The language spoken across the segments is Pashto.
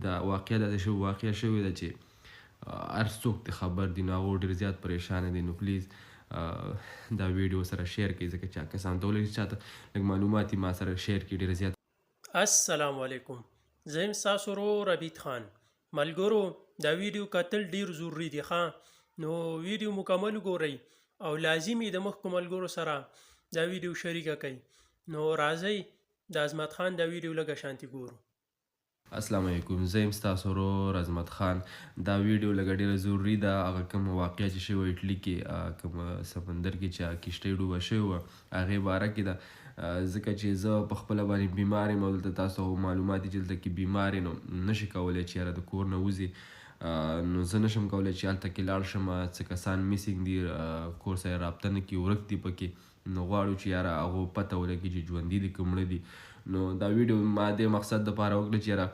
دا واقعه داسې واقعه شوې ده چې هر څوک ته خبر دي نو هغه ډېر زیات پریشانه دي. نو پلیز دا ویډیو سره شیر کړئ ځکه چې کسان ته ولګي چې چاته لږ معلومات ما سره شیر کړي ډېر زیات. السلام علیکم. زه یم ستاسو ورور ربیټ خان. ملګرو دا ویډیو کتل ډیر ضروري دی ښه نو ویډیو مکمل وګورئ او لازمي د مخکو ملګرو سره دا ویډیو شریکه کړئ. نو راځئ د عظمت خان دا ویډیو لږه شانتي ګورو. السلام علیکم، زه یم ستاسو ورور عظمت خان. دا ویډیو لږه ډېره ضروري ده. هغه کوم واقعه چې شوې اټلي کې کوم سمندر کې چې کښتۍ ډوبه شوې وه هغې باره کې ده. ځکه چې زه په خپله باندې بیمار یم او دلته تاسو معلومات دي چې دلته کې بیمار یې نو نشي کولی چې یاره د کور نه وځي. نو زه نشم کولی چې هلته کې لاړ شم. څه کسان میسینګ دي، کور سره رابطه نه کړي، ورک دي پکې. نو غواړو چې یاره هغو پته ولګي چې ژوندي دي که مړه دي. نو دا ویډیو ما دې مقصد دپاره وکړه چې یاره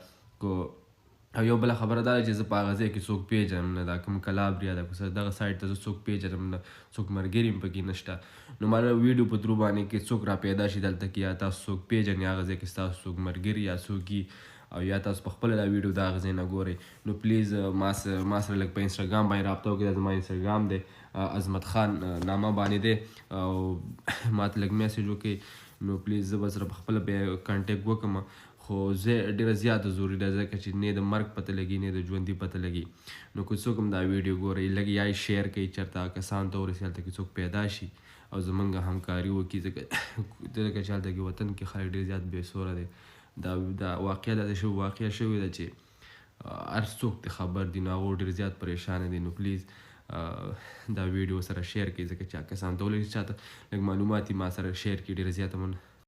او یو بله خبره دا ده چې زه په هغه ځای کې څوک پیژنم نه، دا کوم کلابریا ده دغه سایډ ته زه څوک پیژنم نه، څوک ملګري هم پکې نشته. نو ما ویډیو په ترو باندې کې څوک را پیدا شي دلته کې یا تاسو څوک پیژنئ هغه ځای کې ستاسو څوک ملګري یا څوک او یا تاسو په خپله دا ویډیو د هغه ځای نه ګورئ نو پلیز ما سره لږ په انسټاګرام باندې رابطه وکړئ. دا زما انسټاګرام دی عظمت خان نامه باندې دی او ما ته لږ میسیج وکړئ. نو پلیز زه به سره په خپله بیا کانټیکټ وکړم. خو ډېره زیاته ضروري ده ځکه چې نه د مرګ پته لګي نه د ژوندي پته لګي. نو که څوک هم دا ویډیو ګورئ لږ یا یې شیر کړئ چېرته کسانو ته ورسي هلته کې څوک پیدا شي او زمونږ همکاري وکړي ځکه چې هلته کې وطن کې خلک ډېر زیات بې سوره دی. دا واقعه داسې واقعه شوې ده چې هر څوک ته خبر دي نو هغه ډېر زیات پریشانه دي. نو پلیز دا ویډیو سره شیر کړئ ځکه چې کسانو ته ولګي چې چاته لږ معلومات ما سره شیر کړي ډېر زیاته